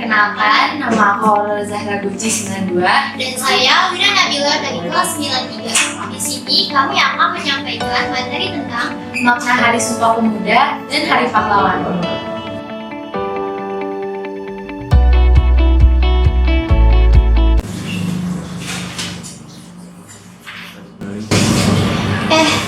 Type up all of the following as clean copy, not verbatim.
Perkenalkan, nama aku Aurel Zahra Guci 92. Dan saya Wira Nabila dari kelas 93. Di sini kami akan menyampaikan materi tentang Makna Hari Sumpah Pemuda dan Hari Pahlawan.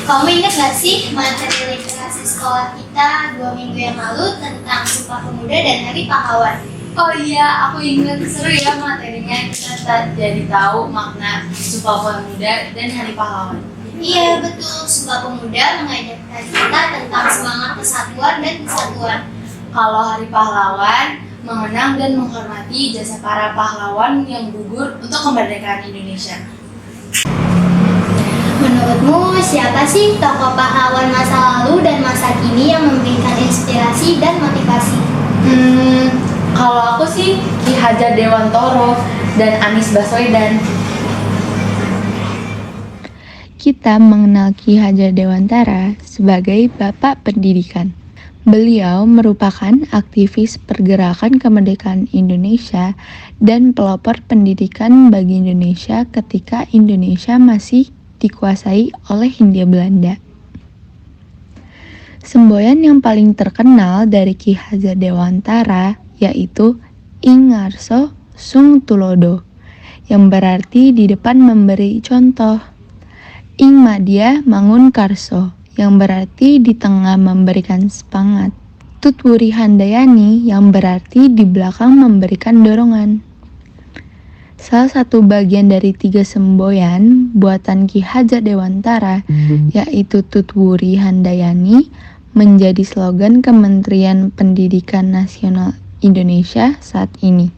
Kamu ingat gak sih materi literasi sekolah kita 2 minggu yang lalu tentang Sumpah Pemuda dan Hari Pahlawan? Oh iya, aku ingat, seru ya materinya. Kita jadi tahu makna Sumpah Pemuda dan Hari Pahlawan. Iya betul, Sumpah Pemuda mengajarkan kita tentang semangat persatuan dan kesatuan. Kalau Hari Pahlawan mengenang dan menghormati jasa para pahlawan yang gugur untuk kemerdekaan Indonesia. Menurutmu siapa sih tokoh pahlawan masa lalu dan masa kini yang memberikan inspirasi dan motivasi? Kalau aku sih Ki Hajar Dewantoro dan Anies Baswedan. Kita mengenal Ki Hajar Dewantara sebagai Bapak Pendidikan. Beliau merupakan aktivis pergerakan kemerdekaan Indonesia dan pelopor pendidikan bagi Indonesia ketika Indonesia masih dikuasai oleh Hindia Belanda. Semboyan yang paling terkenal dari Ki Hajar Dewantara yaitu Ing Ngarso Sung Tulodo, yang berarti di depan memberi contoh. Ing Madya Mangun Karso, yang berarti di tengah memberikan semangat. Tut Wuri Handayani, yang berarti di belakang memberikan dorongan. Salah satu bagian dari 3 semboyan buatan Ki Hajar Dewantara, yaitu Tut Wuri Handayani, menjadi slogan Kementerian Pendidikan Nasional Indonesia saat ini.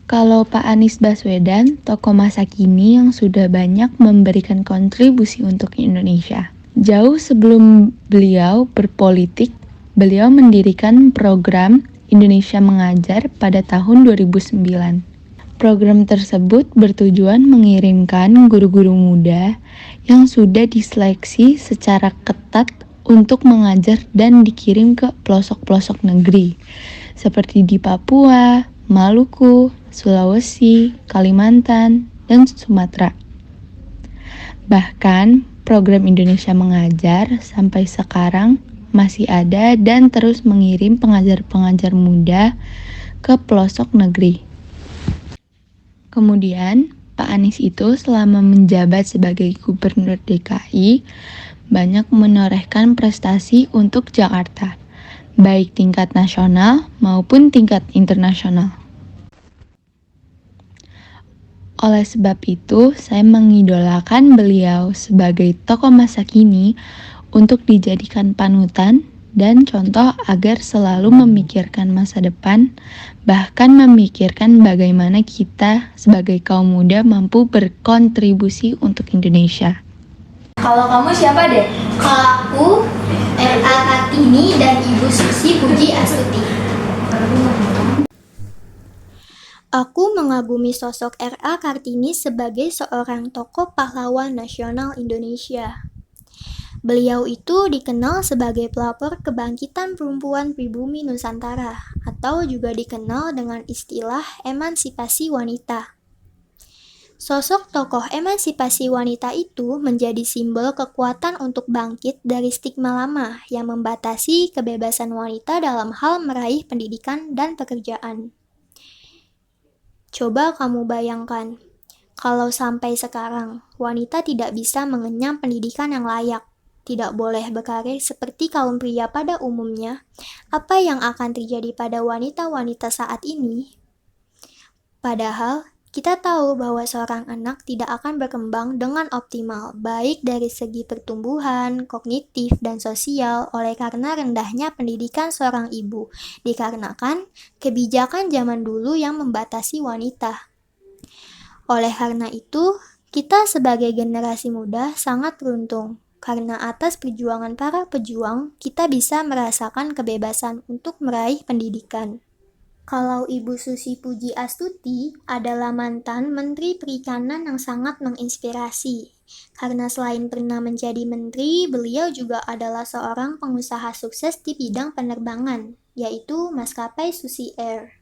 Kalau Pak Anies Baswedan, tokoh masa kini yang sudah banyak memberikan kontribusi untuk Indonesia. Jauh sebelum beliau berpolitik, beliau mendirikan program Indonesia Mengajar pada tahun 2009. Program tersebut bertujuan mengirimkan guru-guru muda yang sudah diseleksi secara ketat untuk mengajar dan dikirim ke pelosok-pelosok negeri seperti di Papua, Maluku, Sulawesi, Kalimantan, dan Sumatera. Bahkan program Indonesia Mengajar sampai sekarang masih ada dan terus mengirim pengajar-pengajar muda ke pelosok negeri. Kemudian, Pak Anies itu selama menjabat sebagai Gubernur DKI banyak menorehkan prestasi untuk Jakarta, baik tingkat nasional maupun tingkat internasional. Oleh sebab itu, saya mengidolakan beliau sebagai tokoh masa kini untuk dijadikan panutan dan contoh agar selalu memikirkan masa depan, bahkan memikirkan bagaimana kita sebagai kaum muda mampu berkontribusi untuk Indonesia. Kalau kamu siapa deh? Kalau aku, R.A. Kartini dan Ibu Susi Puji Astuti. Aku mengagumi sosok R.A. Kartini sebagai seorang tokoh pahlawan nasional Indonesia. Beliau itu dikenal sebagai pelopor kebangkitan perempuan pribumi Nusantara, atau juga dikenal dengan istilah emansipasi wanita. Sosok tokoh emansipasi wanita itu menjadi simbol kekuatan untuk bangkit dari stigma lama yang membatasi kebebasan wanita dalam hal meraih pendidikan dan pekerjaan. Coba kamu bayangkan, kalau sampai sekarang wanita tidak bisa mengenyam pendidikan yang layak, tidak boleh berkarir seperti kaum pria pada umumnya, apa yang akan terjadi pada wanita-wanita saat ini? Padahal, kita tahu bahwa seorang anak tidak akan berkembang dengan optimal, baik dari segi pertumbuhan, kognitif, dan sosial oleh karena rendahnya pendidikan seorang ibu, dikarenakan kebijakan zaman dulu yang membatasi wanita. Oleh karena itu, kita sebagai generasi muda sangat beruntung. Karena atas perjuangan para pejuang, kita bisa merasakan kebebasan untuk meraih pendidikan. Kalau Ibu Susi Puji Astuti adalah mantan Menteri Perikanan yang sangat menginspirasi. Karena selain pernah menjadi menteri, beliau juga adalah seorang pengusaha sukses di bidang penerbangan. yaitu maskapai Susi Air.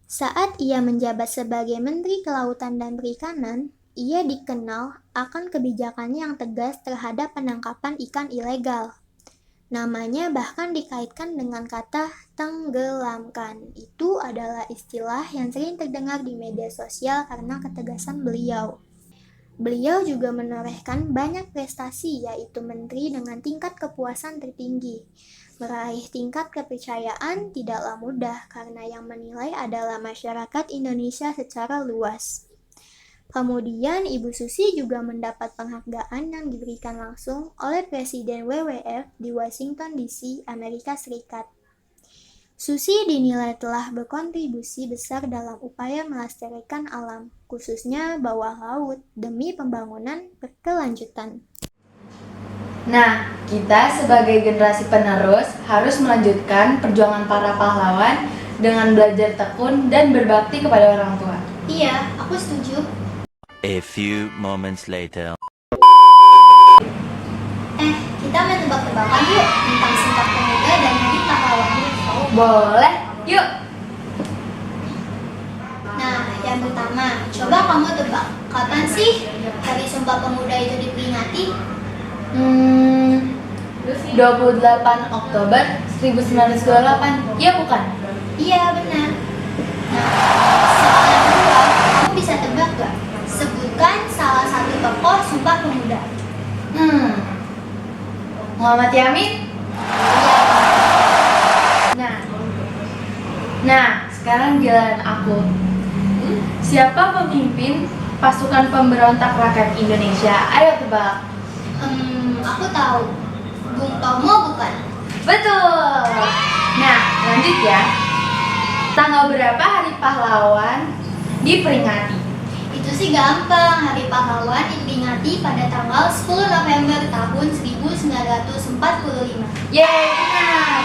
Saat ia menjabat sebagai Menteri Kelautan dan Perikanan, ia dikenal akan kebijakannya yang tegas terhadap penangkapan ikan ilegal. Namanya bahkan dikaitkan dengan kata tenggelamkan. Itu adalah istilah yang sering terdengar di media sosial karena ketegasan beliau. Beliau juga menorehkan banyak prestasi, yaitu menteri dengan tingkat kepuasan tertinggi. Meraih tingkat kepercayaan tidaklah mudah karena yang menilai adalah masyarakat Indonesia secara luas. Kemudian Ibu Susi juga mendapat penghargaan yang diberikan langsung oleh Presiden WWF di Washington DC, Amerika Serikat. Susi dinilai telah berkontribusi besar dalam upaya melestarikan alam, khususnya bawah laut, demi pembangunan berkelanjutan. Nah, kita sebagai generasi penerus harus melanjutkan perjuangan para pahlawan dengan belajar tekun dan berbakti kepada orang tua. Iya, aku setuju. A few moments later. Kita main tebak-tebakan yuk tentang Sumpah Pemuda dan Hari Pahlawan. Boleh, yuk! Nah, yang pertama, coba kamu tebak, kapan sih Hari Sumpah Pemuda itu diperingati? 28 Oktober 1928, ya bukan? Iya, benar. Nah, soal kedua, kamu bisa tebak gak? Sebutkan salah satu tokoh Sumpah Pemuda. Muhammad Yamin? Nah, sekarang giliran aku. Siapa pemimpin pasukan pemberontak rakyat Indonesia? Ayo tebak. Aku tahu. Bung Tomo bukan? Betul. Nah, lanjut ya. Tanggal berapa Hari Pahlawan diperingati? Itu sih gampang. Hari Pahlawan diperingati pada tanggal 10 November tahun 1945. Yeay, benar.